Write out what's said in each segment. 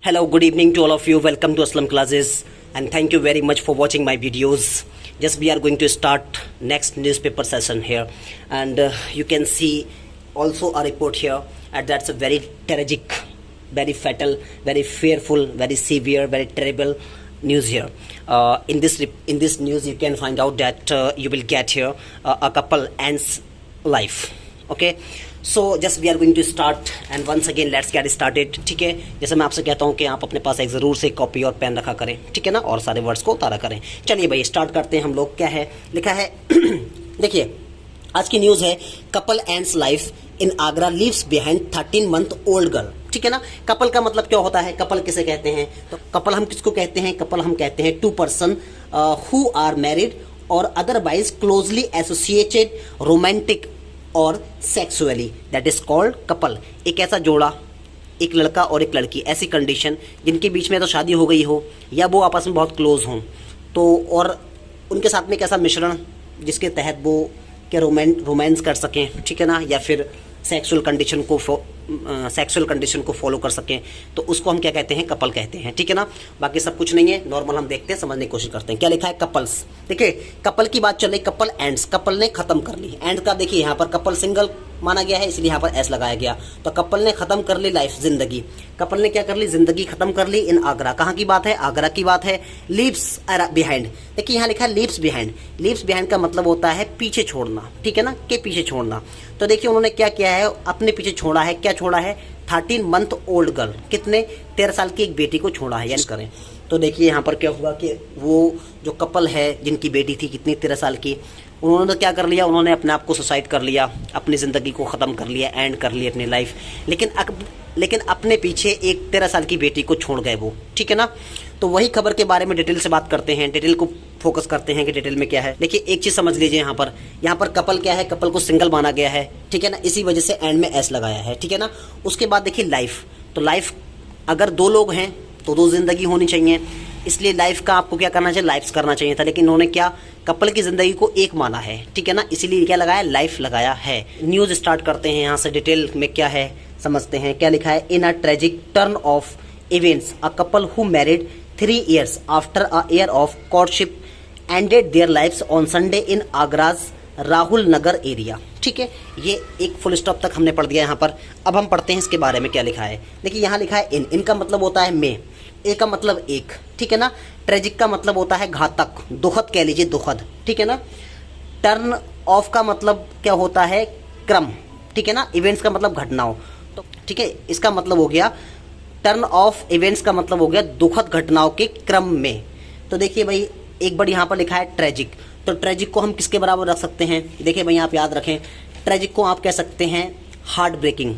Hello, good evening to all of you. Welcome to Aslam Classes and thank you very much for watching my videos. Just we are going to start next newspaper session here and you can see also a report here and that's a very tragic, very fatal, very fearful, very severe, very terrible news here. In this news you can find out that you will get here a couple ends life. Okay, so just we are going to start and once again let's get started. ठीक है, जैसे मैं आपसे कहता हूँ कि आप अपने पास एक ज़रूर से कॉपी और पेन रखा करें, ठीक है ना, और सारे वर्ड्स को उतारा करें. चलिए भाई स्टार्ट करते हैं हम लोग. क्या है लिखा है देखिए आज की न्यूज़ है couple ends life in Agra leaves behind 13 month old girl. ठीक है ना, कपल का मतलब क्या होता है, कपल किसे कहते हैं, तो कपल हम किसको कहते हैं, कपल हम कहते हैं two person who are married और अदरवाइज क्लोजली एसोसिएटेड रोमांटिक और sexually, that is called couple. एक ऐसा जोड़ा, एक लड़का और एक लड़की, ऐसी कंडीशन जिनके बीच में तो शादी हो गई हो या वो आपस में बहुत क्लोज हों, तो और उनके साथ में एक ऐसा मिश्रण जिसके तहत वो क्या रोमांस कर सकें, ठीक है ना, या फिर सेक्सुअल कंडीशन को फॉलो कर सकें, तो उसको हम क्या कहते हैं, कपल कहते हैं. ठीक है ना, बाकी सब कुछ नहीं है, नॉर्मल हम देखते हैं, समझने की कोशिश करते हैं. क्या लिखा है, कपल्स. देखिए कपल की बात चल रही, कपल एंड्स, कपल ने खत्म कर ली. एंड का देखिए यहाँ पर कपल सिंगल माना गया है इसलिए यहाँ पर एस लगाया गया, तो कपल ने खत्म कर ली लाइफ, जिंदगी. कपल ने क्या कर ली, जिंदगी खत्म कर ली इन आगरा. कहाँ की बात है, आगरा की बात है. लीव्स बिहाइंड, देखिए यहाँ लिखा है लीव्स बिहाइंड. लीव्स बिहाइंड का मतलब होता है पीछे छोड़ना, ठीक है ना, के पीछे छोड़ना. तो देखिए उन्होंने क्या किया है, अपने पीछे छोड़ा है. क्या छोड़ा है, 13 month ओल्ड गर्ल, कितने 13 साल की एक बेटी को छोड़ा है. यानी करें तो देखिए यहाँ पर क्या हुआ कि वो जो कपल है जिनकी बेटी थी कितनी 13 साल की, उन्होंने तो क्या कर लिया, उन्होंने अपने आप को सुसाइड कर लिया, अपनी ज़िंदगी को ख़त्म कर लिया, एंड कर ली अपनी लाइफ. लेकिन अपने पीछे एक 13 साल की बेटी को छोड़ गए वो. ठीक है ना, तो वही खबर के बारे में डिटेल से बात करते हैं, डिटेल को फोकस करते हैं कि डिटेल में क्या है. देखिए एक चीज़ समझ लीजिए, यहाँ पर कपल क्या है, कपल को सिंगल माना गया है. ठीक है ना, इसी वजह से एंड में एस लगाया है. ठीक है ना, उसके बाद देखिए लाइफ, तो लाइफ अगर दो लोग हैं तो दो जिंदगी होनी चाहिए, इसलिए लाइफ का आपको क्या करना चाहिए, लाइफ्स करना चाहिए था, लेकिन उन्होंने क्या, कपल की जिंदगी को एक माना है. ठीक है ना, इसीलिए क्या लगाया, लाइफ लगाया है. न्यूज़ स्टार्ट करते हैं यहाँ से, डिटेल में क्या है समझते हैं. क्या लिखा है, in a tragic turn of events a couple who married 3 years after a year of courtship ended their lives on Sunday in Agra's Rahul Nagar area. ठीक है, ये एक फुल स्टॉप तक हमने पढ़ दिया यहाँ पर. अब हम पढ़ते हैं इसके बारे में क्या लिखा है. देखिए यहाँ लिखा है इनका मतलब होता है में, ए का मतलब एक, ठीक है ना. ट्रेजिक का मतलब होता है घातक, दुखद कह लीजिए, दुखद. ठीक है ना. टर्न ऑफ का मतलब क्या होता है, क्रम. ठीक है ना, इवेंट्स का मतलब घटनाओं. तो ठीक है, इसका मतलब हो गया टर्न ऑफ इवेंट्स का मतलब हो गया दुखद घटनाओं के क्रम में. तो देखिए भाई एक बार यहाँ पर लिखा है ट्रेजिक, तो ट्रेजिक को हम किसके बराबर रख सकते हैं. देखिए भाई आप याद रखें, ट्रेजिक को आप कह सकते हैं हार्ट ब्रेकिंग,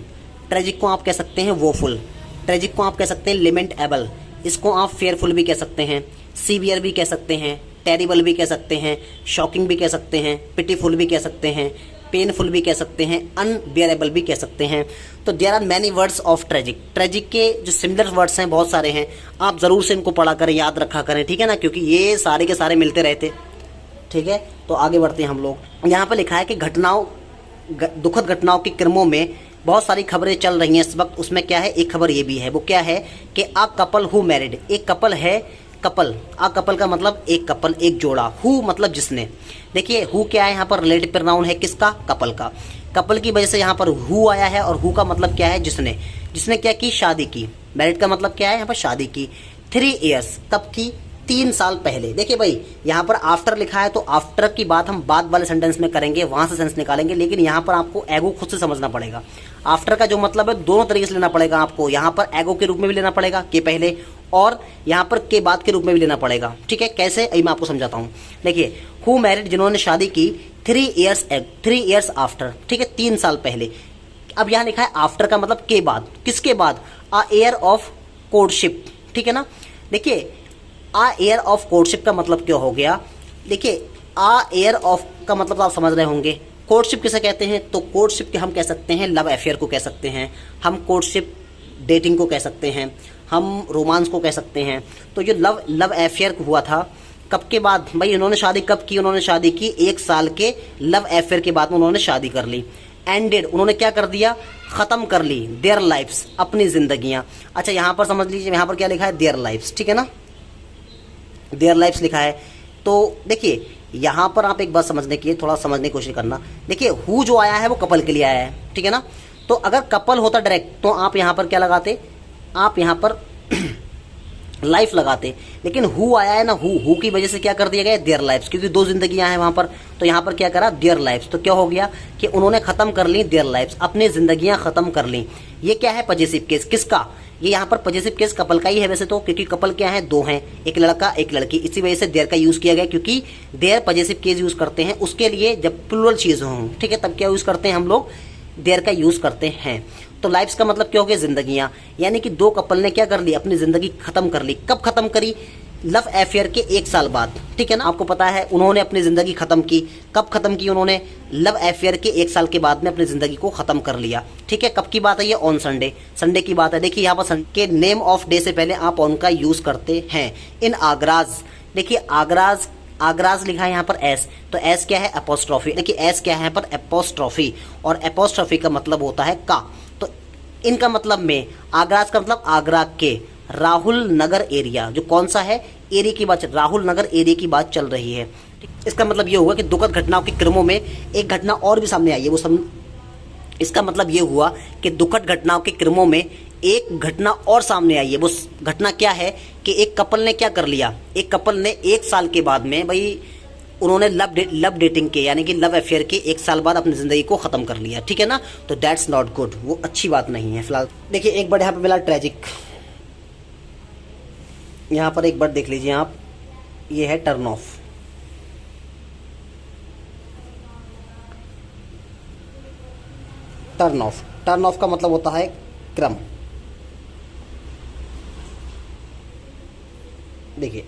ट्रेजिक को आप कह सकते हैं वोफुल, ट्रेजिक को आप कह सकते हैं लेमेंटेबल, इसको आप फेयरफुल भी कह सकते हैं, सीवियर भी कह सकते हैं, टेरिबल भी कह सकते हैं, शॉकिंग भी कह सकते हैं, पिटीफुल भी कह सकते हैं, पेनफुल भी कह सकते हैं, अनबियरेबल भी कह सकते हैं. तो there are many words of tragic. Tragic के जो सिमिलर वर्ड्स हैं बहुत सारे हैं, आप ज़रूर से इनको पढ़ा करें, याद रखा करें. ठीक है ना, क्योंकि ये सारे के सारे मिलते रहते. ठीक है, तो आगे बढ़ते हैं हम लोग. यहाँ पर लिखा है कि दुखद घटनाओं के क्रमों में बहुत सारी खबरें चल रही हैं इस वक्त. उसमें क्या है, एक खबर ये भी है, वो क्या है कि आ कपल हु मैरिड, एक कपल है, कपल, आ कपल का मतलब एक कपल, एक जोड़ा, हु मतलब जिसने. देखिए हु क्या है, यहाँ पर रिलेटिव प्रोनाउन है किसका, कपल का. कपल की वजह से यहाँ पर हु आया है, और हु का मतलब क्या है, जिसने क्या की, शादी की. मैरिड का मतलब क्या है, यहाँ पर शादी की. 3 years कब की, 3 साल पहले. देखिए भाई यहाँ पर आफ्टर लिखा है, तो आफ्टर की बात हम बाद वाले सेंटेंस में करेंगे, वहां से सेंस निकालेंगे, लेकिन यहाँ पर आपको एगो खुद से समझना पड़ेगा. आफ्टर का जो मतलब है दोनों तरीके से लेना पड़ेगा आपको. यहाँ पर एगो के रूप में भी लेना पड़ेगा, के पहले, और यहाँ पर के बाद के रूप में भी लेना पड़ेगा. ठीक है, कैसे, अभी मैं आपको समझाता हूँ. देखिए हु मैरिड, जिन्होंने शादी की, 3 years आफ्टर. ठीक है, 3 साल पहले. अब यहाँ लिखा है आफ्टर का मतलब के बाद, किसके बाद, अ ईयर ऑफ कोर्टशिप. ठीक है ना. देखिए आ एयर ऑफ कोर्टशिप का मतलब क्या हो गया. देखिए आ एयर ऑफ का मतलब आप समझ रहे होंगे. कोर्टशिप किसे कहते हैं, तो कोर्टशिप के हम कह सकते हैं लव अफेयर को कह सकते हैं, हम कोर्टशिप डेटिंग को कह सकते हैं, हम रोमांस को कह सकते हैं. तो जो लव अफेयर हुआ था कब के बाद, भाई उन्होंने शादी कब की, उन्होंने शादी की 1 साल के लव अफेयर के बाद में उन्होंने शादी कर ली. एंडेड, उन्होंने क्या कर दिया, खत्म कर ली, देयर लाइफ्स, अपनी जिंदगियां। अच्छा यहाँ पर समझ लीजिए, यहाँ पर क्या लिखा है, देयर लाइफ्स, ठीक है ना, देयर लाइफ्स लिखा है। तो देखिए यहाँ पर आप एक बात समझने की, थोड़ा समझने की कोशिश करना। देखिए हु जो आया है वो कपल के लिए आया है, ठीक है ना। तो अगर कपल होता डायरेक्ट तो आप यहाँ पर क्या लगाते, आप यहाँ पर लाइफ लगाते, लेकिन हु आया है ना, हु की वजह से क्या कर दिया गया, देयर लाइफ्स, क्योंकि दो जिंदगियां हैं वहां पर। तो यहाँ पर क्या करा, देयर लाइफ्स, तो क्या हो गया कि उन्होंने खत्म कर ली देयर लाइफ्स, अपनी जिंदगियां खत्म कर ली। ये क्या है, पॉजिटिव केस, किसका, ये यहाँ पर पॉजिटिव केस कपल का ही है वैसे तो, क्योंकि कपल क्या है, दो हैं, एक लड़का एक लड़की, इसी वजह से देयर का यूज किया गया, क्योंकि देयर पॉजिटिव केस यूज करते हैं उसके लिए जब प्लूरल चीज हो, ठीक है, तब क्या यूज करते हैं हम लोग, देयर का यूज करते हैं। तो लाइफ्स का मतलब क्या हो गया, जिंदगियां, यानी कि दो कपल ने क्या कर ली, अपनी जिंदगी खत्म कर ली। कब खत्म करी, लव अफेयर के 1 साल बाद, ठीक है ना। आपको पता है उन्होंने अपनी जिंदगी खत्म की, कब खत्म की उन्होंने, लव अफेयर के 1 साल के बाद में अपनी जिंदगी को खत्म कर लिया, ठीक है। कब की बात है ये, ऑन संडे, संडे की बात है। देखिए यहाँ पर संडे के नेम ऑफ डे से पहले आप ऑन का यूज करते हैं। इन आगराज, देखिए आगराज, आगराज लिखा है यहाँ पर एस, तो एस क्या है, एपोस्ट्रॉफी। देखिए एस क्या है यहाँ पर, एपोस्ट्रॉफी, और एपोस्ट्रॉफी का मतलब होता है का। तो इनका मतलब में, आगराज का मतलब आगरा के, राहुल नगर एरिया, जो कौन सा है, एरिया की बात, राहुल नगर एरिया की बात चल रही है। इसका मतलब ये हुआ कि दुखद घटनाओं के क्रमों में एक घटना और भी सामने आई है, वो सब, इसका मतलब ये हुआ कि दुखद घटनाओं के क्रमों में एक घटना और सामने आई है। वो घटना क्या है कि एक कपल ने क्या कर लिया, एक कपल ने 1 साल के बाद में भाई उन्होंने लव डेटिंग के, यानी कि लव अफेयर के 1 साल बाद अपनी जिंदगी को खत्म कर लिया, ठीक है ना। तो दैट्स नॉट गुड, वो अच्छी बात नहीं है फिलहाल। देखिए एक वर्ड यहाँ पे मिला, ट्रेजिक, यहाँ पर एक वर्ड देख लीजिए आप, ये है turn off. Turn off, turn off का मतलब होता है क्रम। देखिए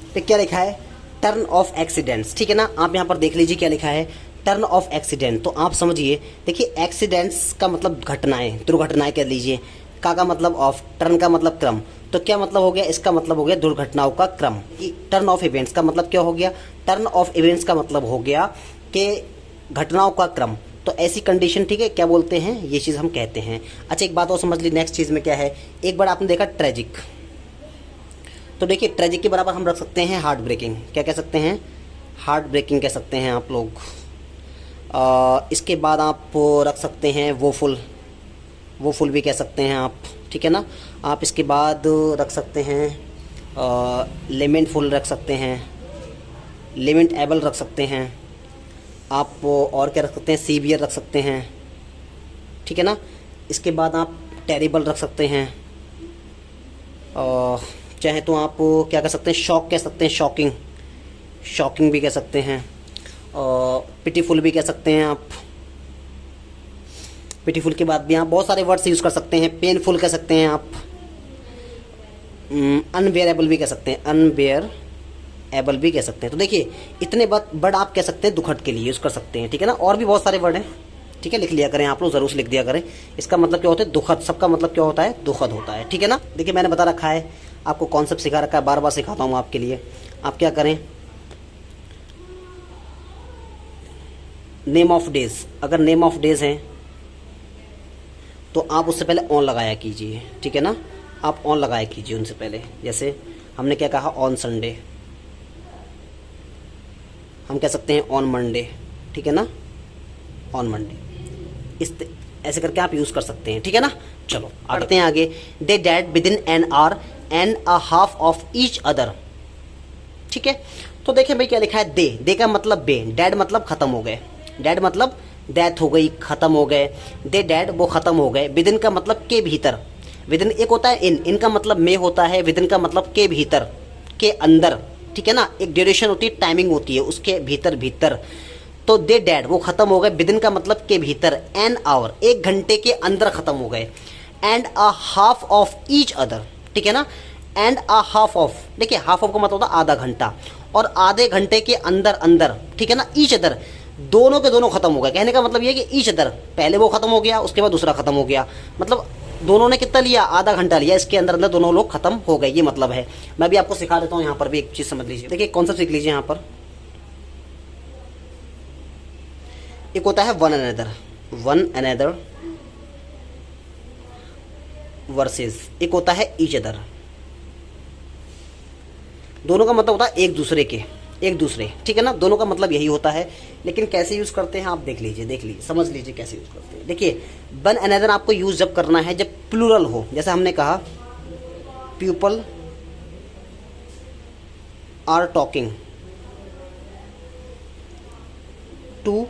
तो क्या लिखा है, टर्न ऑफ एक्सीडेंट्स, ठीक है ना। आप यहाँ पर देख लीजिए क्या लिखा है, टर्न ऑफ एक्सीडेंट। तो आप समझिए, देखिए एक्सीडेंट्स का मतलब घटनाएं, दुर्घटनाएं कह लीजिए, का मतलब ऑफ, टर्न का मतलब क्रम। तो क्या मतलब हो गया, इसका मतलब हो गया दुर्घटनाओं का क्रम। टर्न ऑफ इवेंट्स का मतलब क्या हो गया, टर्न ऑफ इवेंट्स का मतलब हो गया कि घटनाओं का क्रम। तो ऐसी कंडीशन, ठीक है, क्या बोलते हैं, ये चीज़ हम कहते हैं। अच्छा एक बात और समझ ली, नेक्स्ट चीज़ में क्या है, एक बार आपने देखा ट्रेजिक, तो देखिए ट्रेजिक के बराबर हम रख सकते हैं हार्ट ब्रेकिंग। क्या कह सकते हैं, हार्ट ब्रेकिंग कह सकते हैं आप लोग। इसके बाद आप रख सकते हैं वोफुल, वोफुल भी कह सकते हैं आप, ठीक है ना। आप इसके बाद रख सकते हैं लेमेंटफुल रख सकते हैं, लेमेंट एबल रख सकते हैं आप, और क्या रख सकते हैं, सीवियर रख सकते हैं, ठीक है ना। इसके बाद आप टेरिबल रख सकते हैं, चाहे तो आप क्या कह सकते हैं, शॉक कह सकते हैं, शॉकिंग, शॉकिंग भी कह सकते हैं, पिटीफुल भी कह सकते हैं आप। पिटीफुल के बाद भी आप बहुत सारे वर्ड्स यूज़ कर सकते हैं, पेनफुल कह सकते हैं आप, अनबेयरेबल भी कह सकते हैं, अनबेयरेबल भी कह सकते हैं। तो देखिए इतने वर्ड आप कह सकते हैं दुखद के लिए यूज़ कर सकते हैं, ठीक है ना। और भी बहुत सारे वर्ड हैं, ठीक है, लिख लिया करें आप लोग, ज़रूर से लिख दिया करें। इसका मतलब क्या होता है, दुखद, सबका मतलब क्या होता है, दुखद होता है, ठीक है ना। देखिए मैंने बता रखा है आपको, कॉन्सेप्ट सिखा रखा है, बार बार सिखाता हूँ आपके लिए। आप क्या करें, नेम ऑफ डेज, अगर नेम ऑफ डेज हैं तो आप उससे पहले ऑन लगाया कीजिए, ठीक है ना। आप ऑन लगाया कीजिए उनसे पहले। जैसे हमने क्या कहा, ऑन संडे, हम कह सकते हैं ऑन मंडे, ठीक है ना, ऑन मंडे। इस ऐसे करके आप यूज़ कर सकते हैं, ठीक है ना। चलो बढ़ते हैं आगे। They died within an hour and a half of each other, ठीक है। तो देखें भाई क्या लिखा है, दे का मतलब बे, डैड मतलब खत्म हो गए, डैड मतलब डेथ हो गई, खत्म हो गए, दे डैड वो खत्म हो गए। विदिन का मतलब के भीतर, विदिन एक होता है इनका मतलब में होता है, विदिन का मतलब के भीतर, के अंदर, ठीक है ना। एक ड्यूरेशन होती है, टाइमिंग होती है, उसके भीतर भीतर। तो दे डैड वो खत्म हो गए, विदिन का मतलब के भीतर, एन आवर 1 घंटे के अंदर खत्म हो गए, and a half of each other, ठीक है ना। एंड अ हाफ ऑफ, देखिए हाफ ऑफ का मतलब होता है आधा घंटा, और आधे घंटे के अंदर अंदर, ठीक है ना। ईच अदर दोनों के दोनों खत्म हो गए। कहने का मतलब ये कि ईच अदर, पहले वो खत्म हो गया, उसके बाद दूसरा खत्म हो गया, मतलब दोनों ने कितना लिया, आधा घंटा लिया, इसके अंदर अंदर दोनों लोग खत्म हो गए, ये मतलब है। मैं भी आपको सिखा देता हूँ, यहाँ पर भी एक चीज समझ लीजिए। देखिए कॉन्सेप्ट सीख लीजिए। यहाँ पर एक होता है वन अनदर वर्सेस, एक होता है ईच अदर। दोनों का मतलब होता है एक दूसरे, ठीक है ना, दोनों का मतलब यही होता है। लेकिन कैसे यूज करते हैं आप देख लीजिए, समझ लीजिए कैसे यूज करते हैं। देखिए वन अनदर आपको यूज जब करना है जब प्लूरल हो, जैसे हमने कहा people are talking to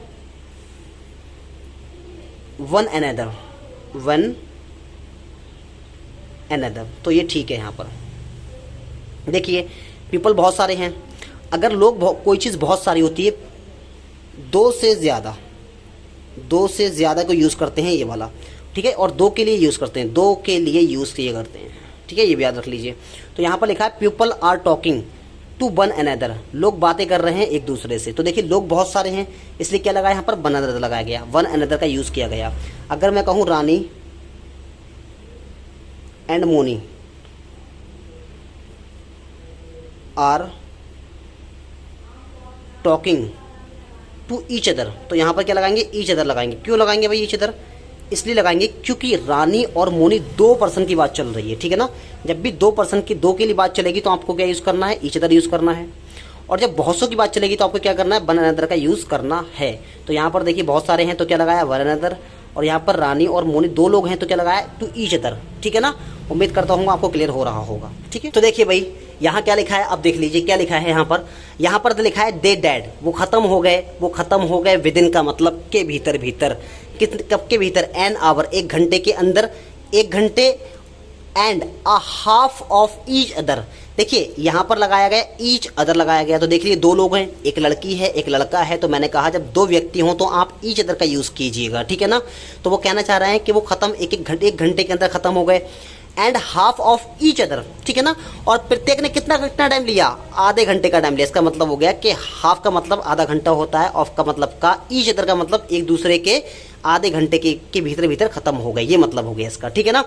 one another, तो ये ठीक है। यहाँ पर देखिए पीपल बहुत सारे हैं, अगर लोग कोई चीज़ बहुत सारी होती है, दो से ज़्यादा को यूज़ करते हैं ये वाला, ठीक है, और दो के लिए यूज़ करते हैं, ठीक है, ये भी याद रख लीजिए। तो यहाँ पर लिखा है people are talking to one another, लोग बातें कर रहे हैं एक दूसरे से। तो देखिए लोग बहुत सारे हैं, इसलिए क्या लगाया यहाँ पर वन अनदर लगाया गया, वन अनदर का यूज़ किया गया। अगर मैं कहूँ Rani and Moni are talking to each other, तो यहाँ पर क्या लगाएंगे, ईच अदर लगाएंगे। क्यों लगाएंगे भाई ईच अदर, इसलिए लगाएंगे क्योंकि रानी और मोनी दो पर्सन की बात चल रही है, ठीक है ना। जब भी दो के लिए बात चलेगी तो आपको क्या यूज़ करना है, ईच अदर यूज़ करना है। और जब बहुत सौ की बात चलेगी तो आपको क्या करना है, वन अनदर का यूज़ करना है। तो यहाँ पर देखिए बहुत सारे हैं तो क्या लगाया, वन अनदर, और यहाँ पर रानी और मोनी दो लोग हैं तो क्या लगाया, टू ईच अदर, ठीक है ना। उम्मीद करता हूँ आपको क्लियर हो रहा होगा, ठीक है। तो देखिए भाई यहाँ क्या लिखा है, अब देख लीजिए क्या लिखा है। यहाँ पर तो लिखा है दे डेड, वो खत्म हो गए विद इन का मतलब के भीतर, कब के भीतर, एन आवर, एक घंटे के अंदर, एक घंटे, and a half of each other. देखिए यहाँ पर लगाया गया ईच अदर लगाया गया, तो देख लीजिए दो लोग हैं, एक लड़की है एक लड़का है, तो मैंने कहा जब दो व्यक्ति हों तो आप ईच अदर का यूज़ कीजिएगा, ठीक है ना। तो वो कहना चाह रहे हैं कि वो खत्म एक घंटे के अंदर खत्म हो गए, and half of each other, ठीक है ना। और प्रत्येक ने कितना टाइम लिया, आधे घंटे का टाइम लिया। इसका मतलब हो गया कि हाफ का मतलब आधा घंटा होता है, ऑफ का मतलब का, ईच अदर का मतलब एक दूसरे के आधे घंटे के भीतर खत्म हो गए, ये मतलब हो गया इसका, ठीक है ना।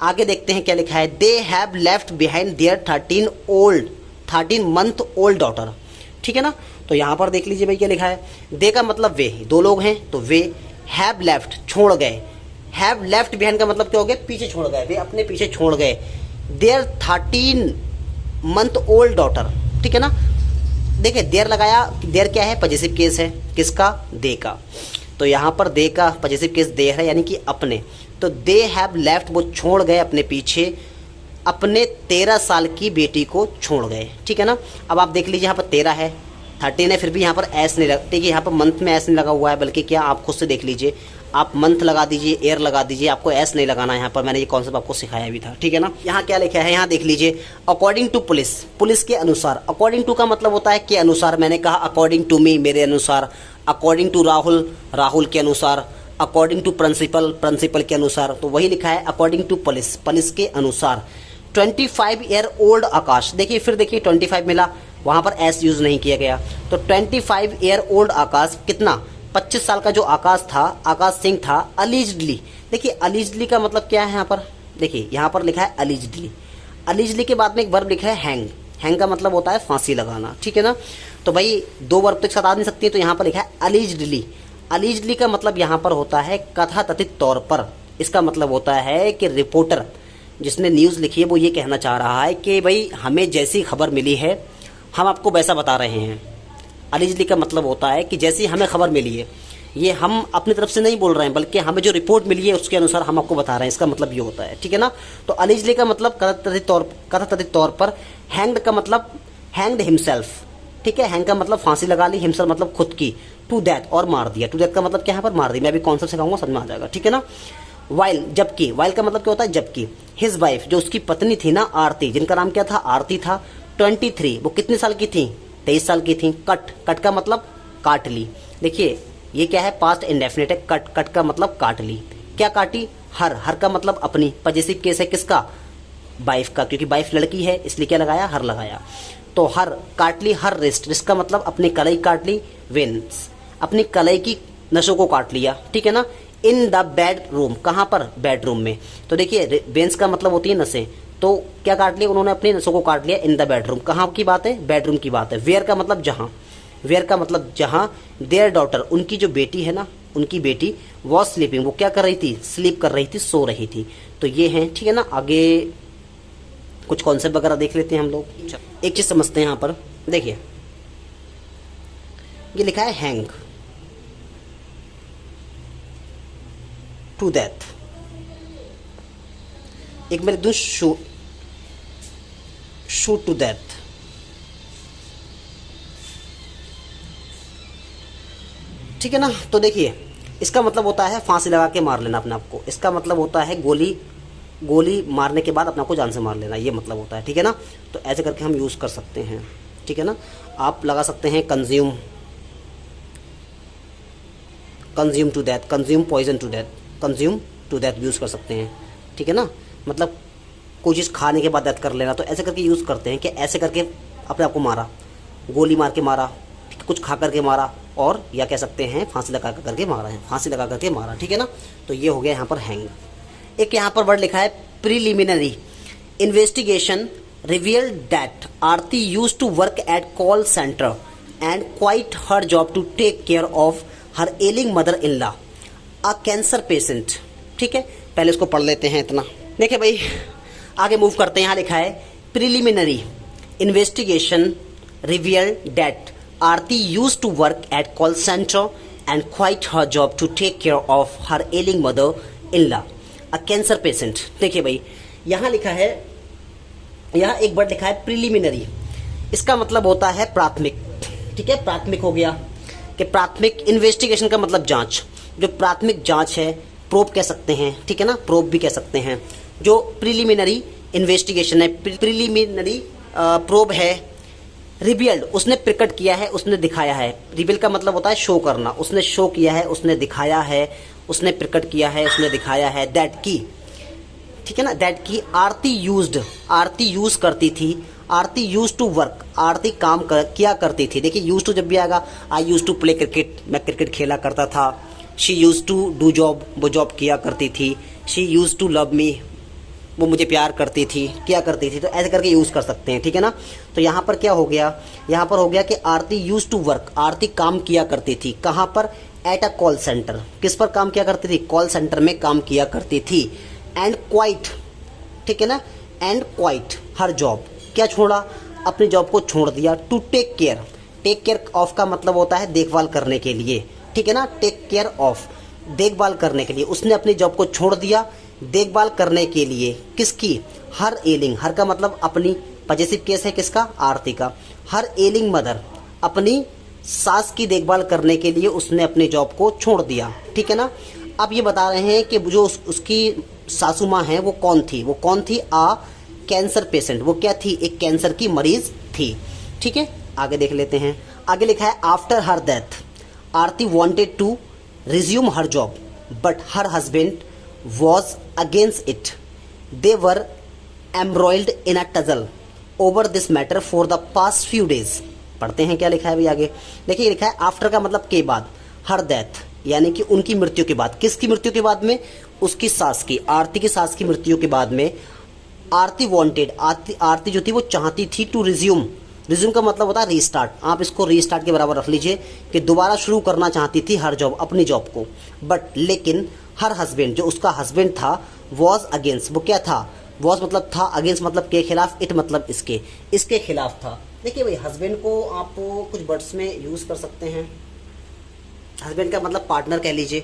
आगे देखते हैं क्या लिखा है, they have left behind there 13 month old daughter, ठीक है ना। तो यहाँ पर देख लीजिए भाई क्या लिखा है, दे का मतलब वे, दो लोग हैं तो वे, हैव लेफ्ट छोड़ गए, हैव लेफ्ट बिहाइंड का मतलब क्या हो गया, पीछे छोड़ गए, वे अपने पीछे छोड़ गए, देयर 13 मंथ ओल्ड डॉटर, ठीक है ना। देखिए देयर लगाया, देयर क्या है, पॉजिटिव केस है, किसका, दे का। तो यहाँ पर दे का पॉजिटिव केस दे है, यानी कि अपने, तो दे हैव लेफ्ट, वो छोड़ गए अपने पीछे अपने 13 साल की बेटी को छोड़ गए, ठीक है ना। अब आप देख लीजिए यहाँ पर 13 है, 13 है, फिर भी यहाँ पर एस नहीं लगा, ठीक है, यहाँ पर मंथ में एस नहीं लगा हुआ है, बल्कि क्या आप खुद से देख लीजिए, आप मंथ लगा दीजिए, ईयर लगा दीजिए, आपको एस नहीं लगाना है। यहाँ पर मैंने ये कॉन्सेप्ट आपको सिखाया भी था, ठीक है ना। यहाँ क्या लिखा है, यहाँ देख लीजिए, अकॉर्डिंग टू पुलिस के अनुसार। अकॉर्डिंग टू का मतलब होता है के अनुसार, मैंने कहा अकॉर्डिंग टू मी, मेरे अनुसार, अकॉर्डिंग टू राहुल के अनुसार, अकॉर्डिंग टू प्रिंसिपल के अनुसार। तो वही लिखा है अकॉर्डिंग टू पुलिस के अनुसार। 25 ईयर ओल्ड आकाश, देखिए फिर देखिए 25 मिला, वहाँ पर एस यूज़ नहीं किया गया, तो 25 ईयर ओल्ड आकाश, कितना, 25 साल का जो आकाश सिंह था, अलीजडली। देखिए अलीजडली का मतलब क्या है यहाँ पर, देखिए यहाँ पर लिखा है अलीजडली के बाद में एक वर्ब लिखा है हैंग का मतलब होता है फांसी लगाना, ठीक है ना। तो भाई दो वर्ब तो एक साथ आ नहीं सकती है, तो यहाँ पर लिखा है अलीजडली का मतलब यहाँ पर होता है कथाकथित तौर पर। इसका मतलब होता है कि रिपोर्टर जिसने न्यूज़ लिखी है वो ये कहना चाह रहा है कि भाई हमें जैसी खबर मिली है हम आपको वैसा बता रहे हैं। अलीजडली का मतलब होता है कि जैसी हमें खबर मिली है, ये हम अपनी तरफ से नहीं बोल रहे हैं, बल्कि हमें जो रिपोर्ट मिली है उसके अनुसार हम आपको बता रहे हैं, इसका मतलब ये होता है, ठीक है ना। तो अलीजडली का मतलब कथाकथित तौर पर, हैंग्ड का मतलब हैंग्ड हिमसेल्फ, ठीक है, हैंग का मतलब फांसी लगा ली, हिमसेल्फ मतलब खुद की, टू डेथ और मार दिया, टू डेथ का मतलब क्या है, पर मार दिया। मैं अभी कॉन्सेप्ट सिखाऊंगा, समझ में आ जाएगा, ठीक है ना। वाइल जबकि, वाइल का मतलब क्या होता है, जबकि। हिज वाइफ जो उसकी पत्नी थी ना, आरती, जिनका नाम क्या था, आरती था, 23 वो कितने साल की थी, 23 साल की थी। कट का मतलब काट ली। देखिए ये क्या है, पास्ट इंडेफिनिट है, कट का मतलब काट ली। क्या काटी, हर का मतलब अपनी, पॉजिटिव केस है किसका, वाइफ का, क्योंकि वाइफ लड़की है इसलिए क्या लगाया, हर लगाया। तो हर काट ली, हर रिस्ट का मतलब अपनी कलाई काट ली, वेन्स। अपनी कलाई की नसों को काट लिया, ठीक है ना। इन द बेडरूम, कहाँ पर? बेडरूम में। तो देखिए वेन्स का मतलब होती है नसें, तो क्या काट लिया उन्होंने? अपनी नसों को काट लिया इन द बेडरूम। कहाँ की बात है? बेडरूम की बात है। वेयर का मतलब जहाँ, वेयर का मतलब जहाँ। देयर डॉटर, उनकी जो बेटी है ना, उनकी बेटी वॉज स्लीपिंग, वो क्या कर रही थी? स्लीप कर रही थी, सो रही थी। तो ये है, ठीक है ना। आगे कुछ कॉन्सेप्ट वगैरह देख लेते हैं हम लोग। एक चीज समझते हैं यहाँ पर, देखिए ये लिखा है हैंग टू डेथ। एक मेरे दो शूट टू डेथ। ठीक है ना। तो देखिए इसका मतलब होता है फांसी लगा के मार लेना अपने आप को। इसका मतलब होता है गोली मारने के बाद अपने आप को जान से मार लेना, ये मतलब होता है, ठीक है ना। तो ऐसे करके हम यूज़ कर सकते हैं, ठीक है ना। आप लगा सकते हैं consume to death, consume poison to death, consume to death use कर सकते हैं, ठीक है ना। मतलब कोई चीज़ खाने के बाद डेथ कर लेना, तो ऐसे करके यूज़ करते हैं कि ऐसे करके अपने आप को मारा, गोली मार के मारा, कुछ खा करके मारा, और या कह सकते हैं फांसी लगा करके मारा है, फांसी लगा करके मारा, ठीक है ना। तो ये हो गया यहाँ पर हैंग। एक यहाँ पर वर्ड लिखा है preliminary investigation revealed that Aarti used to work at call centre and quit her job to take care of her ailing mother in law a cancer patient. ठीक है, पहले इसको पढ़ लेते हैं इतना। देखिए भाई आगे मूव करते हैं। यहाँ लिखा है preliminary investigation revealed that Aarti used to work at call centre and quit her job to take care of her ailing mother in law a cancer patient. देखिए भाई यहाँ लिखा है, यहाँ एक वर्ड लिखा है प्रीलिमिनरी, इसका मतलब होता है प्राथमिक। ठीक है, प्राथमिक हो गया कि प्राथमिक इन्वेस्टिगेशन का मतलब जांच, जो प्राथमिक जांच है, प्रोब कह सकते हैं, ठीक है ना, प्रोब भी कह सकते हैं। जो प्रीलिमिनरी इन्वेस्टिगेशन है, प्रीलिमिनरी प्रोब है, रिवील्ड उसने प्रकट किया है, उसने दिखाया है। रिवील का मतलब होता है शो करना, उसने शो किया है, उसने दिखाया है, उसने प्रकट किया है, उसने दिखाया है। दैट की, ठीक है ना, दैट की आरती यूज करती थी, Aarti use to work, Aarti किया करती थी। देखिए यूज टू जब भी आएगा, I use to play cricket, मैं क्रिकेट खेला करता था। She use to do job, वो जॉब किया करती थी। She use to love me, वो मुझे प्यार करती थी, किया करती थी। तो ऐसे करके यूज कर सकते हैं, ठीक है ना। तो यहाँ पर क्या हो गया, यहाँ पर हो गया कि आरती यूज टू वर्क, आरती काम किया करती थी। कहाँ पर? At a call centre. किस पर काम किया करती थी? कॉल सेंटर में काम किया करती थी। एंड क्वाइट, ठीक है ना, एंड क्वाइट हर जॉब, क्या छोड़ा? अपनी जॉब को छोड़ दिया। To take care, take care of का मतलब होता है देखभाल करने के लिए, ठीक है ना। टेक केयर ऑफ, देखभाल करने के लिए उसने अपनी जॉब को छोड़ दिया, देखभाल करने के लिए। किसकी? हर एलिंग, हर का मतलब अपनी, पॉजेसिव केस है किसका? आरती का। हर एलिंग मदर, अपनी सास की देखभाल करने के लिए उसने अपनी जॉब को छोड़ दिया, ठीक है ना। अब ये बता रहे हैं कि जो उसकी सासू माँ है वो कौन थी? वो कौन थी? आ कैंसर पेशेंट, वो क्या थी? एक कैंसर की मरीज थी, ठीक है। आगे देख लेते हैं। आगे लिखा है after her death Aarti wanted to resume her job but her husband was against it. They were embroiled in a tussle over this matter for the past few days. पढ़ते हैं क्या लिखा है भाई आगे। देखिए लिखा है आफ्टर का मतलब के बाद, हर डेथ यानी कि उनकी मृत्यु के बाद। किसकी मृत्यु के बाद में? उसकी सास की, आरती की सास की मृत्यु के बाद में आरती वांटेड, आरती जो थी वो चाहती थी टू रिज्यूम, रिज्यूम का मतलब होता है रीस्टार्ट। आप इसको रीस्टार्ट के बराबर रख लीजिए कि दोबारा शुरू करना चाहती थी हर जॉब, अपनी जॉब को। बट लेकिन हर हस्बैंड, जो उसका हस्बैंड था, वॉज अगेंस्ट, वो क्या था? वॉज मतलब था, अगेंस्ट मतलब के खिलाफ, इट मतलब इसके खिलाफ था। देखिए भाई हस्बैंड को आप कुछ वर्ड्स में यूज कर सकते हैं। हस्बैंड का मतलब पार्टनर कह लीजिए,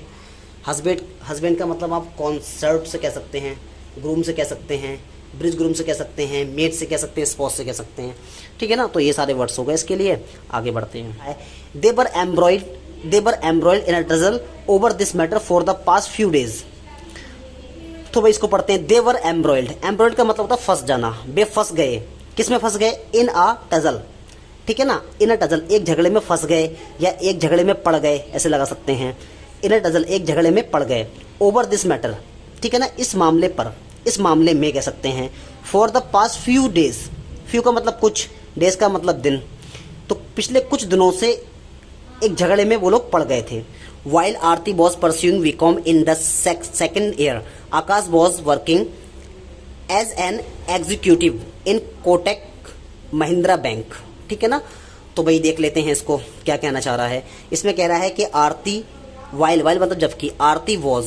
हस्बैंड का मतलब आप कॉन्सर्ट से कह सकते हैं, ग्रूम से कह सकते हैं, ब्रिज ग्रूम से कह सकते हैं, मेट से कह सकते हैं, स्पॉस से कह सकते हैं, ठीक है ना। तो ये सारे वर्ड्स हो गए इसके लिए। आगे बढ़ते हैं। They were embroiled in a tussle over this matter for the past few days. तो भाई इसको पढ़ते हैं। दे वर एम्ब्रॉयड का मतलब होता है फंस जाना, बे फंस गए। किस में फंस गए? इन अ टजल, ठीक है ना, इन अ टजल, एक झगड़े में फंस गए या एक झगड़े में पड़ गए, ऐसे लगा सकते हैं। इन अ टजल, एक झगड़े में पड़ गए। ओवर दिस मैटर, ठीक है ना, इस मामले पर, इस मामले में कह सकते हैं। For the past few days, few का मतलब कुछ, डेज का मतलब दिन। तो पिछले कुछ दिनों से एक झगड़े में वो लोग पड़ गए थे। While Aarti was pursuing BCom in the second year, Akash was working as an executive in Kotak Mahindra bank. ठीक है ना, तो भाई देख लेते हैं इसको क्या कहना चाह रहा है। इसमें कह रहा है कि आरती, वाइल मतलब जबकि, आरती वॉज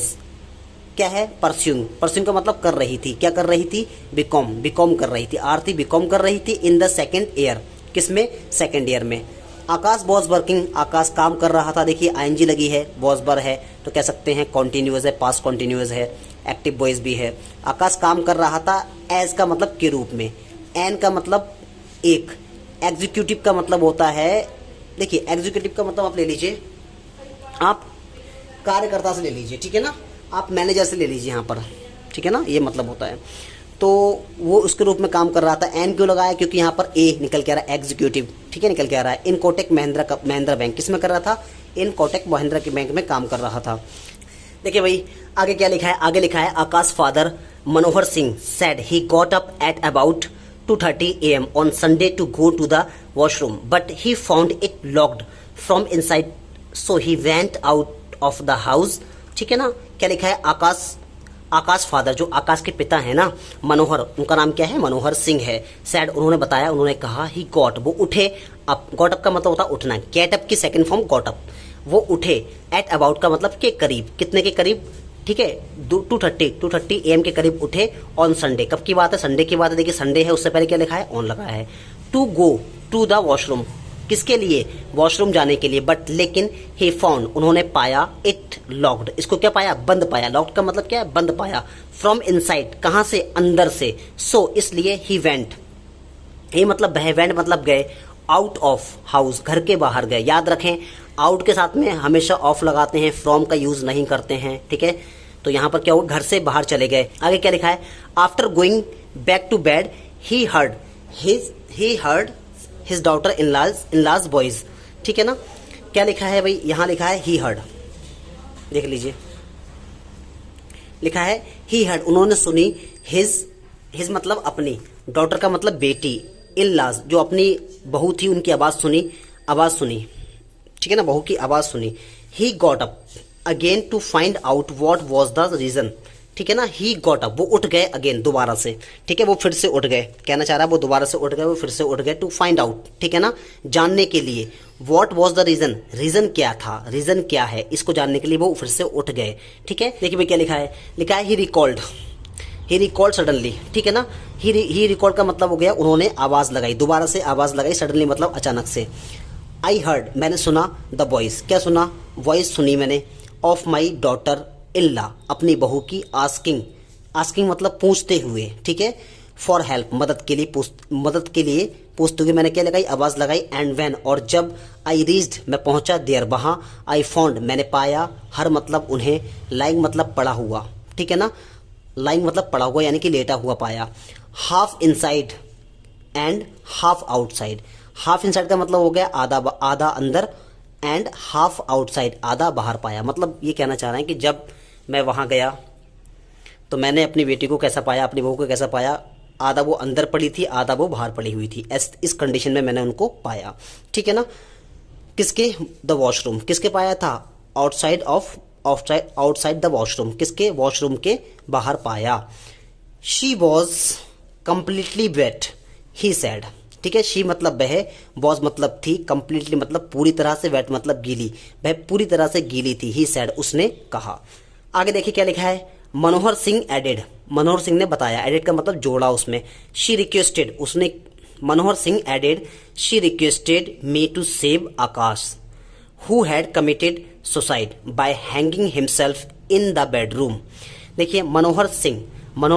क्या है, परस्यूइंग का मतलब कर रही थी, क्या कर रही थी, बीकॉम कर रही थी, आरती बीकॉम कर रही थी इन द सेकेंड ईयर, किसमें, सेकेंड ईयर में। आकाश वॉज वर्किंग, आकाश काम कर रहा था, देखिए आईएनजी लगी है, वॉज बर है तो कह सकते हैं कॉन्टिन्यूअस है, पास्ट कॉन्टिन्यूअस है, एक्टिव वॉइस भी है। आकाश काम कर रहा था, एज का मतलब के रूप में, एन का मतलब एक, एग्जीक्यूटिव का मतलब होता है, देखिए एग्जीक्यूटिव का मतलब आप ले लीजिए, आप कार्यकर्ता से ले लीजिए, ठीक है ना, आप मैनेजर से ले लीजिए यहाँ पर, ठीक है ना, ये मतलब होता है। तो वो उसके रूप में काम कर रहा था। एन क्यों लगाया, क्योंकि यहाँ पर ए निकल के आ रहा है, एग्जीक्यूटिव, ठीक है, निकल के आ रहा है। इन कोटक महिंद्रा बैंक, किस में कर रहा था, इन कोटक महिंद्रा के बैंक में काम कर रहा था। देखिए भाई आगे क्या लिखा है, आगे लिखा है Aakash father Manohar Singh said he got up at about 2:30 AM on Sunday to go to the washroom, but he found it locked from inside, so he went out of the house। ठीक है ना, क्या लिखा है, आकाश फादर, जो आकाश के पिता है ना, मनोहर, उनका नाम क्या है, मनोहर सिंह है। सैड, उन्होंने बताया, उन्होंने कहा, ही गॉट, वो उठे अप, गॉट अप का मतलब होता है उठना, गेट अप की सेकंड फॉर्म गॉट अप, वो उठे, एट अबाउट का मतलब के करीब, कितने के करीब, ठीक है, 2:30 AM के करीब उठे, ऑन संडे, कब की बात है, संडे की बात है, देखिए संडे है, उससे पहले क्या लिखा है, ऑन लगाया है। To go to the washroom, किसके लिए, वॉशरूम जाने के लिए, बट लेकिन, ही फाउंड, उन्होंने पाया, इट लॉक्ड, इसको क्या पाया, बंद पाया, लॉक्ड का मतलब क्या है, बंद पाया, फ्रॉम इनसाइड, कहां से, अंदर से, सो इसलिए, ही वेंट, ये मतलब वह, वेंट मतलब गए, आउट ऑफ हाउस, घर के बाहर गए। याद रखें आउट के साथ में हमेशा ऑफ लगाते हैं, फ्रॉम का यूज नहीं करते हैं, ठीक है। तो यहां पर क्या होगा, घर से बाहर चले गए। आगे क्या लिखा है, after going back to bed he heard his daughter in law's voice. ठीक है ना, क्या लिखा है भाई, यहां लिखा है ही हर्ड, देख लीजिए, लिखा है ही हर्ड, उन्होंने सुनी, हिज मतलब अपनी, डॉटर का मतलब बेटी, इन लॉज जो अपनी बहू थी उनकी आवाज सुनी, ठीक है ना, बहू की आवाज सुनी। He got up again to find out what was the reason. ठीक है ना, ही गॉट अप, वो उठ गए अगेन, दोबारा से, ठीक है, वो फिर से उठ गए, कहना चाह रहा है वो दोबारा से उठ गए, वो फिर से उठ गए, टू फाइंड आउट, ठीक है ना, जानने के लिए, what was the reason, reason क्या था, रीजन क्या है, इसको जानने के लिए वो फिर से उठ गए। ठीक है, देखिए भाई क्या लिखा है, ही रिकॉल्ड सडनली, ठीक है ना, ही रिकॉल्ड का मतलब हो गया उन्होंने आवाज लगाई, दोबारा से आवाज लगाई, सडनली मतलब अचानक से। आई हर्ड, मैंने सुना, द वॉइस, क्या सुना, वॉइस सुनी मैंने, of my daughter in law, अपनी बहू की, आस्किंग मतलब पूछते हुए, ठीक है, फॉर हेल्प, मदद के लिए पूछते हुए मैंने क्या लगाई, आवाज लगाई। एंड व्हेन, और जब, आई रीच्ड, मैं पहुंचा, देयर, वहां, आई फाउंड, मैंने पाया, हर मतलब उन्हें, लाइंग मतलब पड़ा हुआ, ठीक है ना, लाइंग मतलब पड़ा हुआ यानी कि लेटा हुआ पाया। Half inside and half outside, half inside का मतलब हो गया आधा अंदर, एंड हाफ आउटसाइड, आधा बाहर पाया, मतलब ये कहना चाह रहे हैं कि जब मैं वहां गया तो मैंने अपनी बेटी को कैसा पाया, अपनी बहू को कैसा पाया, आधा वो अंदर पड़ी थी, आधा वो बाहर पड़ी हुई थी, इस कंडीशन में मैंने उनको पाया। ठीक है ना, किसके, द वॉशरूम, किसके पाया था, आउटसाइड द वॉशरूम, किसके, वॉशरूम के बाहर पाया। She was completely wet, he said, ठीक है, शी मतलब वह, वॉज मतलब थी, कंप्लीटली मतलब पूरी तरह से, वेट मतलब गीली, वह पूरी तरह से गीली थी, ही सेड उसने कहा। आगे देखिए क्या लिखा है, मनोहर सिंह एडेड, मनोहर सिंह ने बताया, एडेड का मतलब जोड़ा उसमें। शी रिक्वेस्टेड, उसने, Manohar Singh added, she requested me to save Aakash who had committed suicide by hanging himself in the bedroom. देखिए मनोहर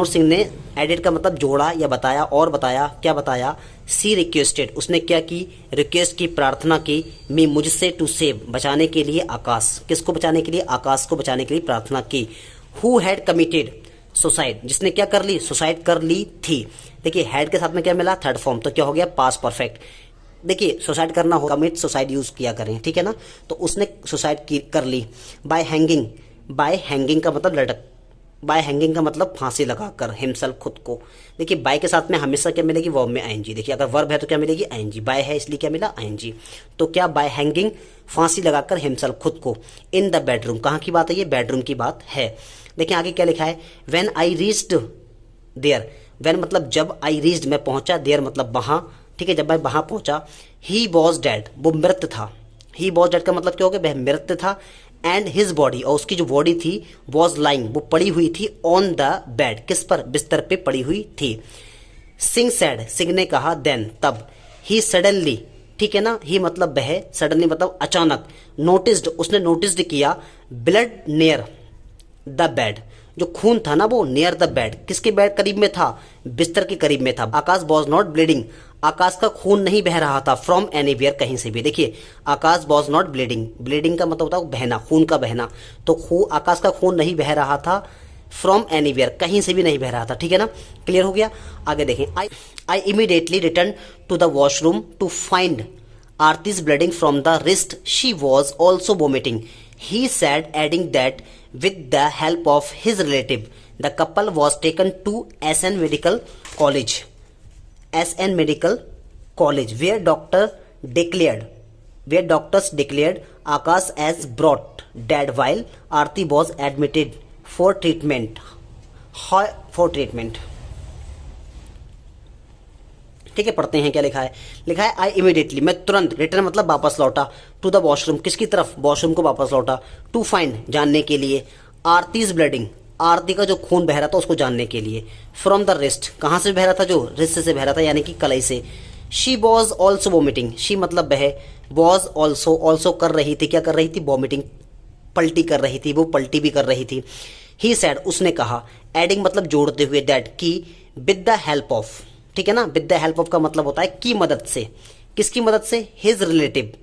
सिंह ने, एडेड का मतलब जोड़ा या बताया, और बताया, क्या बताया, सी रिक्वेस्टेड, उसने क्या की, रिक्वेस्ट की, प्रार्थना की, मी मुझसे, टू सेव बचाने के लिए, आकाश, किसको बचाने के लिए, आकाश को बचाने के लिए प्रार्थना की। हु हैड कमिटेड सुसाइड, जिसने क्या कर ली, सुसाइड कर ली थी। देखिए हैड के साथ में क्या मिला, थर्ड फॉर्म, तो क्या हो गया, पास्ट परफेक्ट। देखिए सुसाइड करना हो, कमिट सुसाइड यूज किया करें, ठीक है ना, तो उसने सुसाइड कर ली। बाय हैंगिंग का मतलब बाय हैंगिंग का मतलब फांसी लगाकर, हिमसेल्फ खुद को। देखिए बाय के साथ में हमेशा क्या मिलेगी, वर्ब में आईएनजी। देखिए अगर वर्ब है तो क्या मिलेगी, आईएनजी। बाय है इसलिए क्या मिला, आईएनजी। तो क्या, बाय हैंगिंग, फांसी लगाकर, हिमसेल्फ खुद को, इन द बेडरूम। कहाँ की बात है ये, बेडरूम की बात है। देखिए आगे क्या लिखा है, when I reached there. When मतलब जब, आई रीच्ड मैं पहुंचा, देयर मतलब वहां, ठीक है, जब मैं वहां पहुंचा। ही वॉज डेड, वो मृत था। ही वॉज डेड का मतलब क्या हो गया, वह मृत था। एंड हिज बॉडी, और उसकी जो बॉडी थी, वॉज लाइंग, वो पड़ी हुई थी, ऑन द बेड, किस पर, बिस्तर पे पड़ी हुई थी। सिंह सेड, सिंह ने कहा, देन तब। ही सडनली, ठीक है ना, ही मतलब वह, सडनली मतलब अचानक, नोटिस्ड उसने नोटिस्ड किया, ब्लड नियर द बेड, जो खून था ना वो नियर द बेड, किसके बेड करीब में था, बिस्तर के करीब में था। आकाश वॉज नॉट ब्लीडिंग, आकाश का खून नहीं बह रहा था, फ्रॉम एनीवेयर, कहीं से भी। देखिए आकाश वॉज नॉट ब्लीडिंग, ब्लीडिंग का मतलब होता है बहना, खून का बहना। तो आकाश का खून नहीं बह रहा था, फ्रॉम एनीवेयर, कहीं से भी नहीं बह रहा था, ठीक है ना, क्लियर हो गया। आगे देखें, I immediately return to the washroom to find Aarti's bleeding from the wrist, she was also vomiting, he said, adding that with the help of his relative the couple was taken to SN Medical College, SN Medical College, where doctors declared Akash as brought dead while Aarti was admitted for treatment. ठीक है, पढ़ते हैं क्या लिखा है। लिखा है I immediately, मैं तुरंत, रिटर्न मतलब वापस लौटा, टू द वॉशरूम, किसकी तरफ, वॉशरूम को वापस लौटा, टू फाइंड जानने के लिए, आरतीज ब्लीडिंग, आरती का जो खून बह रहा था उसको जानने के लिए, फ्रॉम द रिस्ट, कहाँ से बह रहा था, जो रिस्ट से बह रहा था यानी कि कलाई से। She was also vomiting, she मतलब बह, वॉज ऑल्सो, ऑल्सो कर रही थी, क्या कर रही थी, वोमिटिंग, पल्टी कर रही थी, वो पल्टी भी कर रही थी। ही सैड उसने कहा, एडिंग मतलब जोड़ते हुए, दैट की, विद द हेल्प ऑफ, ठीक है ना, विद द हेल्प ऑफ का मतलब होता है की मदद से, किसकी मदद से, हिज रिलेटिव,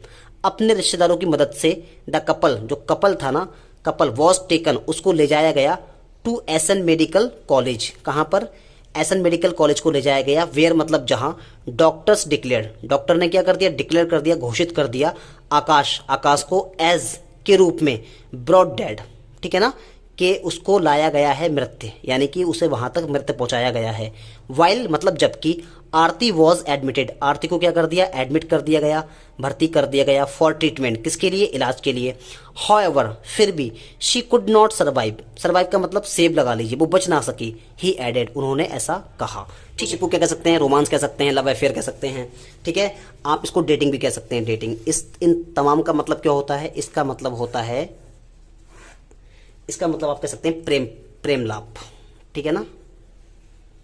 अपने रिश्तेदारों की मदद से, द कपल, जो कपल था ना, कपल वॉज टेकन, उसको ले जाया गया, टू एसएन मेडिकल कॉलेज, कहां पर, एसएन मेडिकल कॉलेज को ले जाया गया, वेयर मतलब जहां, डॉक्टर्स डिक्लेयर, डॉक्टर ने क्या कर दिया, डिक्लेयर कर दिया, घोषित कर दिया, आकाश को एज के रूप में, ब्रॉड डेड, ठीक है ना, कि उसको लाया गया है मृत, यानी कि उसे वहां तक मृत पहुंचाया गया है। वाइल मतलब जबकि, आरती वॉज एडमिटेड, आरती को क्या कर दिया, एडमिट कर दिया गया, भर्ती कर दिया गया, फॉर ट्रीटमेंट, किसके लिए, इलाज के लिए। हाउएवर फिर भी, she could not survive, survive का मतलब सेव लगा लीजिए, वो बच ना सकी, ही एडेड उन्होंने ऐसा कहा। ठीक है, इसको क्या कह सकते हैं, रोमांस कह सकते हैं, लव अफेयर कह सकते हैं, ठीक है, आप इसको डेटिंग भी कह सकते हैं, डेटिंग। इन तमाम का मतलब क्या होता है, इसका मतलब होता है, इसका मतलब आप कह सकते हैं प्रेम, प्रेम लाभ, ठीक है ना,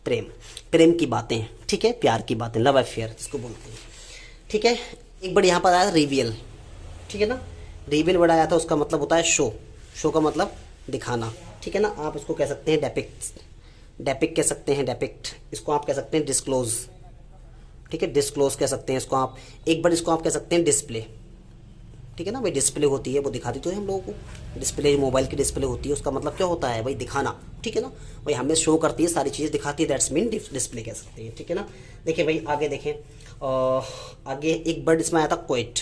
प्रेम की बातें, ठीक है, प्यार की बातें, लव अफेयर जिसको बोलते हैं, ठीक है। एक बार यहाँ पर आया रिवील, ठीक है ना, रिवील वर्ड आया था, उसका मतलब होता है शो, शो का मतलब दिखाना, ठीक है ना, आप इसको कह सकते हैं डेपिक्ट कह सकते हैं, डेपिक्ट, इसको आप कह सकते हैं डिस्क्लोज, ठीक है, डिस्क्लोज कह सकते हैं इसको आप। एक बार इसको आप कह सकते हैं डिस्प्ले, ठीक है ना, भाई डिस्प्ले होती है, वो दिखाती तो है हम लोगों को, डिस्प्ले मोबाइल की डिस्प्ले होती है, उसका मतलब क्या होता है भाई, दिखाना, ठीक है ना, भाई हमें शो करती है, सारी चीज़ें दिखाती है, दैट्स मीन डिस्प्ले कह सकते हैं, ठीक है ना। देखिए भाई आगे देखें, आगे एक वर्ड इसमें आया था क्विट,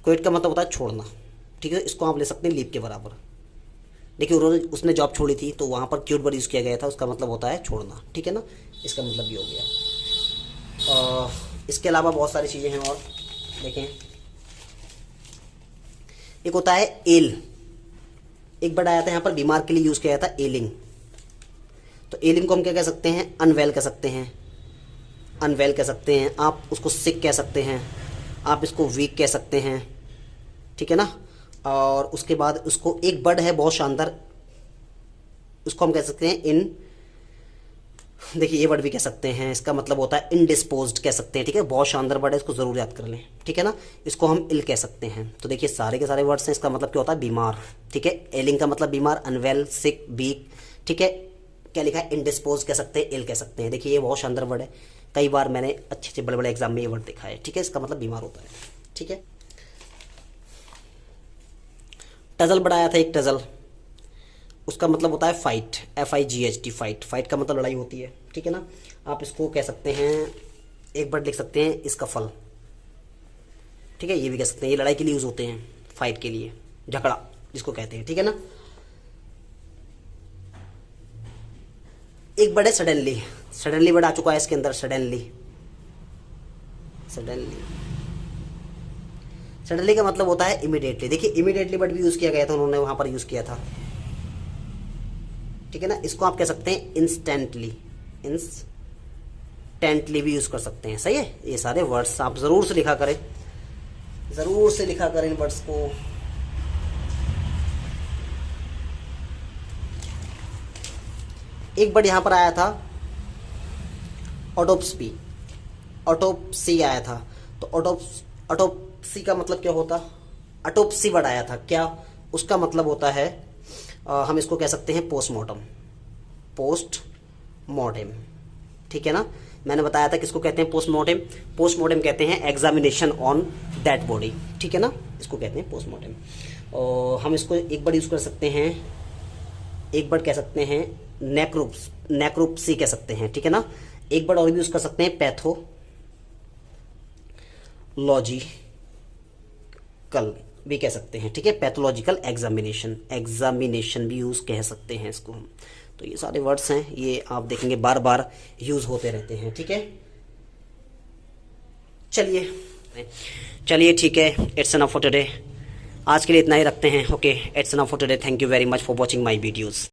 क्विट का मतलब होता है छोड़ना, ठीक है, इसको आप ले सकते हैं लीव के बराबर। देखिए उन्होंने, उसने जॉब छोड़ी थी तो वहाँ पर क्यूट वर्ड यूज़ किया गया था, उसका मतलब होता है छोड़ना, ठीक है ना, इसका मतलब ये हो गया। इसके अलावा बहुत सारी चीज़ें हैं और देखें, एक होता है एल, एक वर्ड आया था यहाँ पर बीमार के लिए यूज किया था, एलिंग, तो एलिंग को हम क्या कह सकते हैं, अनवेल कह सकते हैं, अनवेल कह सकते हैं, आप उसको सिक कह सकते हैं, आप इसको वीक कह सकते हैं, ठीक है ना। और उसके बाद उसको एक वर्ड है बहुत शानदार, उसको हम कह सकते हैं इन, देखिए ये वर्ड भी कह सकते हैं, इसका मतलब होता है इनडिस्पोज्ड कह सकते हैं, ठीक है, बहुत शानदार वर्ड है, इसको जरूर याद कर लें, ठीक है ना। इसको हम इल कह सकते हैं। तो देखिए सारे के सारे वर्ड्स हैं, इसका मतलब क्या होता है, बीमार, ठीक है, एलिंग का मतलब बीमार, अनवेल, सिक, वीक, ठीक है, क्या लिखा है, इनडिस्पोज कह सकते हैं, इल कह सकते हैं। देखिए ये बहुत शानदार वर्ड है, कई बार मैंने अच्छे अच्छे बड़े बड़े एग्जाम में ये वर्ड देखा है, ठीक है, इसका मतलब बीमार होता है, ठीक है। टजल बढ़ाया था एक, टजल उसका मतलब होता है फाइट, FIGHT, फाइट, फाइट का मतलब लड़ाई होती है, ठीक है ना। आप इसको कह सकते हैं, एक वर्ड लिख सकते हैं, इसका फल, ठीक है, ये भी कह सकते हैं, ये लड़ाई के लिए यूज होते हैं, फाइट के लिए, झगड़ा जिसको कहते हैं, ठीक है ना। एक वर्ड है सडनली, सडनली वर्ड आ चुका है इसके अंदर, सडनली। सडनली, सडनली का मतलब होता है इमीडिएटली। देखिए इमीडिएटली वर्ड भी यूज किया गया था, उन्होंने वहां पर यूज किया था, ठीक है ना। इसको आप कह सकते हैं इंस्टेंटली, इंस्टेंटली भी यूज कर सकते हैं, सही है। ये सारे वर्ड्स आप जरूर से लिखा करें, जरूर से लिखा करें इन वर्ड्स को। एक वर्ड यहां पर आया था ऑटोप्सी, ऑटोप्सी आया था। तो ऑटोप्सी का मतलब क्या होता, ऑटोप्सी वर्ड आया था, क्या उसका मतलब होता है, हम इसको कह सकते हैं पोस्टमार्टम, पोस्टमार्टम, ठीक है ना। मैंने बताया था किसको कहते हैं पोस्टमार्टम, पोस्टमार्टम कहते हैं एग्जामिनेशन ऑन दैट बॉडी, ठीक है ना, इसको कहते हैं पोस्टमार्टम। और हम इसको एक बार यूज कर सकते हैं, एक बार कह सकते हैं नेक्रोप्सी कह सकते हैं, ठीक है ना। एक बार और भी यूज कर सकते हैं पैथोलॉजिकल भी कह सकते हैं, ठीक है, पैथोलॉजिकल एग्जामिनेशन, एग्जामिनेशन भी यूज कह सकते हैं इसको हम। तो ये सारे वर्ड्स हैं, ये आप देखेंगे बार बार यूज होते रहते हैं, ठीक है। चलिए ठीक है, इट्स एनफ फॉर टुडे, आज के लिए इतना ही रखते हैं। Okay, it's enough for today, thank you very much for watching my videos.